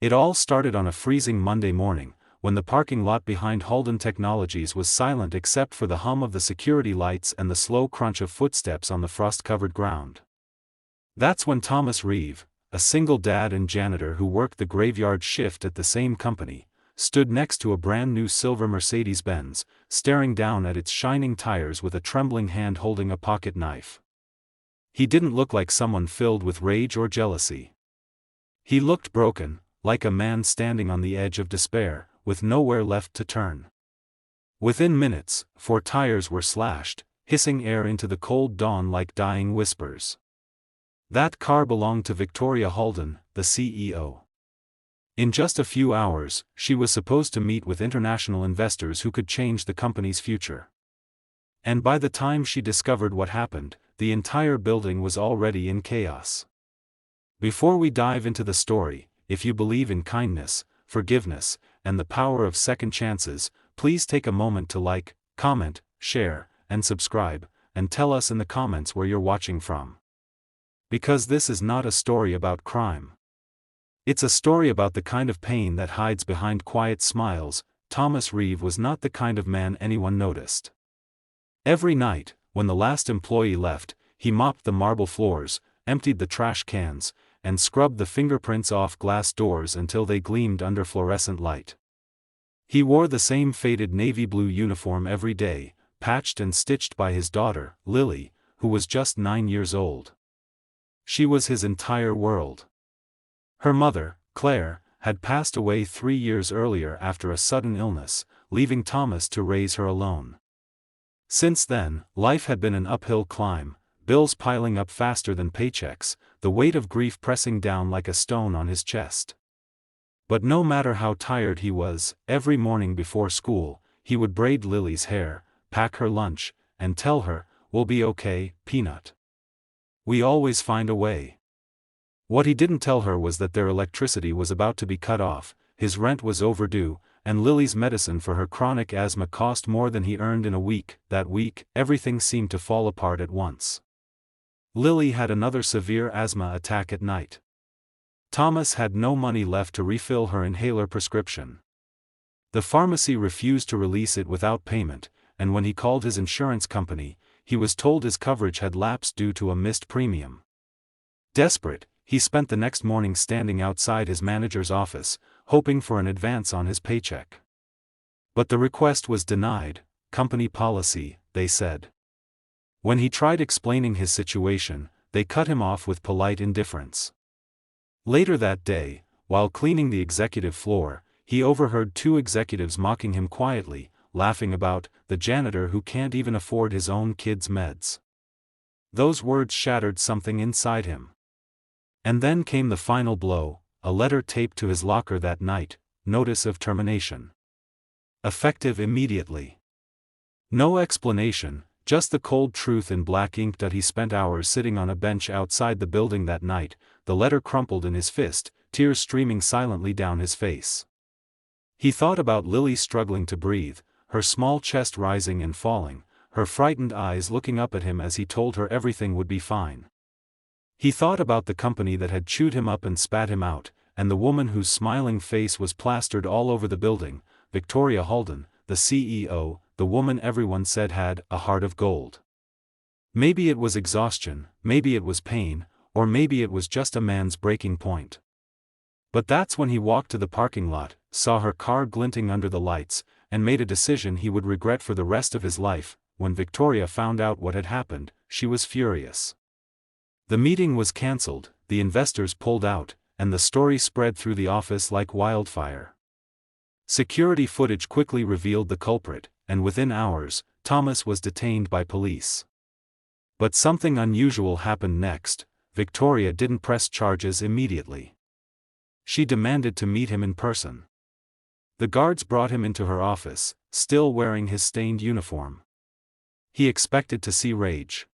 It all started on a freezing Monday morning, when the parking lot behind Halden Technologies was silent except for the hum of the security lights and the slow crunch of footsteps on the frost-covered ground. That's when Thomas Reeve, a single dad and janitor who worked the graveyard shift at the same company, stood next to a brand-new silver Mercedes-Benz, staring down at its shining tires with a trembling hand holding a pocket knife. He didn't look like someone filled with rage or jealousy. He looked broken, like a man standing on the edge of despair, with nowhere left to turn. Within minutes, 4 tires were slashed, hissing air into the cold dawn like dying whispers. That car belonged to Victoria Halden, the CEO. In just a few hours, she was supposed to meet with international investors who could change the company's future. And by the time she discovered what happened, the entire building was already in chaos. Before we dive into the story, if you believe in kindness, forgiveness, and the power of second chances, please take a moment to like, comment, share, and subscribe, and tell us in the comments where you're watching from. Because this is not a story about crime. It's a story about the kind of pain that hides behind quiet smiles. Thomas Reeve was not the kind of man anyone noticed. Every night, when the last employee left, he mopped the marble floors, emptied the trash cans, and scrubbed the fingerprints off glass doors until they gleamed under fluorescent light. He wore the same faded navy blue uniform every day, patched and stitched by his daughter, Lily, who was just 9 years old. She was his entire world. Her mother, Claire, had passed away 3 years earlier after a sudden illness, leaving Thomas to raise her alone. Since then, life had been an uphill climb, bills piling up faster than paychecks, the weight of grief pressing down like a stone on his chest. But no matter how tired he was, every morning before school, he would braid Lily's hair, pack her lunch, and tell her, "We'll be okay, Peanut. We always find a way." What he didn't tell her was that their electricity was about to be cut off, his rent was overdue, and Lily's medicine for her chronic asthma cost more than he earned in a week. That week, everything seemed to fall apart at once. Lily had another severe asthma attack at night. Thomas had no money left to refill her inhaler prescription. The pharmacy refused to release it without payment, and when he called his insurance company, he was told his coverage had lapsed due to a missed premium. Desperate, he spent the next morning standing outside his manager's office, hoping for an advance on his paycheck. But the request was denied, company policy, they said. When he tried explaining his situation, they cut him off with polite indifference. Later that day, while cleaning the executive floor, he overheard 2 executives mocking him quietly, laughing about the janitor who can't even afford his own kids' meds. Those words shattered something inside him. And then came the final blow, a letter taped to his locker that night, notice of termination. Effective immediately. No explanation, just the cold truth in black ink that he spent hours sitting on a bench outside the building that night, the letter crumpled in his fist, tears streaming silently down his face. He thought about Lily struggling to breathe, her small chest rising and falling, her frightened eyes looking up at him as he told her everything would be fine. He thought about the company that had chewed him up and spat him out, and the woman whose smiling face was plastered all over the building, Victoria Halden, the CEO, the woman everyone said had a heart of gold. Maybe it was exhaustion, maybe it was pain, or maybe it was just a man's breaking point. But that's when he walked to the parking lot, saw her car glinting under the lights, and made a decision he would regret for the rest of his life. When Victoria found out what had happened, she was furious. The meeting was cancelled, the investors pulled out, and the story spread through the office like wildfire. Security footage quickly revealed the culprit, and within hours, Thomas was detained by police. But something unusual happened next. Victoria didn't press charges immediately. She demanded to meet him in person. The guards brought him into her office, still wearing his stained uniform. He expected to see rage.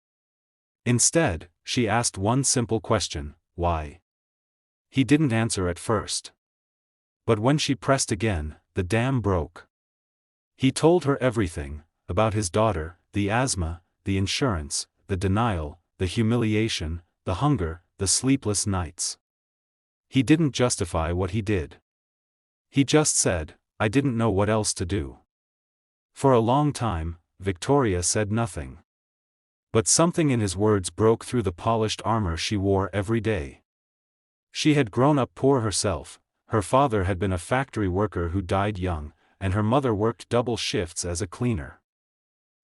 Instead, she asked one simple question: why? He didn't answer at first. But when she pressed again, the dam broke. He told her everything, about his daughter, the asthma, the insurance, the denial, the humiliation, the hunger, the sleepless nights. He didn't justify what he did. He just said, "I didn't know what else to do." For a long time, Victoria said nothing. But something in his words broke through the polished armor she wore every day. She had grown up poor herself. Her father had been a factory worker who died young, and her mother worked double shifts as a cleaner.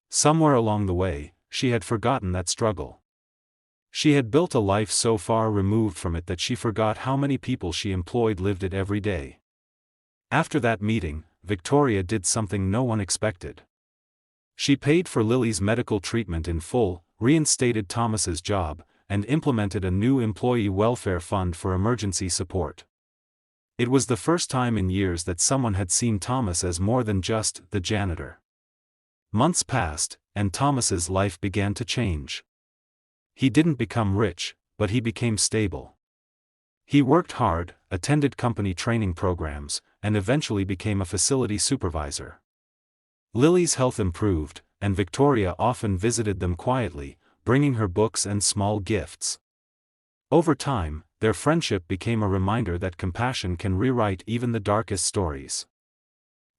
Somewhere along the way, she had forgotten that struggle. She had built a life so far removed from it that she forgot how many people she employed lived it every day. After that meeting, Victoria did something no one expected. She paid for Lily's medical treatment in full, reinstated Thomas's job, and implemented a new employee welfare fund for emergency support. It was the first time in years that someone had seen Thomas as more than just the janitor. Months passed, and Thomas's life began to change. He didn't become rich, but he became stable. He worked hard, attended company training programs, and eventually became a facility supervisor. Lily's health improved, and Victoria often visited them quietly, bringing her books and small gifts. Over time, their friendship became a reminder that compassion can rewrite even the darkest stories.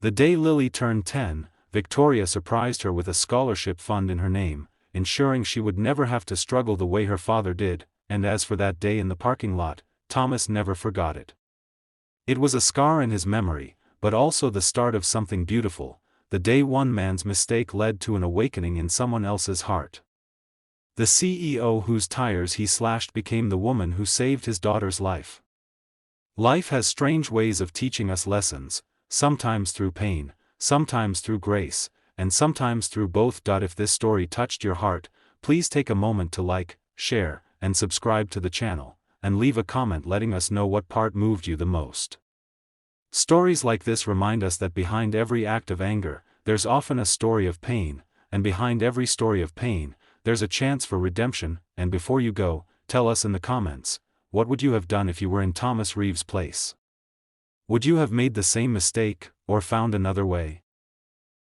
The day Lily turned 10, Victoria surprised her with a scholarship fund in her name, ensuring she would never have to struggle the way her father did, and as for that day in the parking lot, Thomas never forgot it. It was a scar in his memory, but also the start of something beautiful, the day one man's mistake led to an awakening in someone else's heart. The CEO whose tires he slashed became the woman who saved his daughter's life. Life has strange ways of teaching us lessons, sometimes through pain, sometimes through grace, and sometimes through both. If this story touched your heart, please take a moment to like, share, and subscribe to the channel, and leave a comment letting us know what part moved you the most. Stories like this remind us that behind every act of anger, there's often a story of pain, and behind every story of pain, there's a chance for redemption. And before you go, tell us in the comments, what would you have done if you were in Thomas Reeves' place? Would you have made the same mistake, or found another way?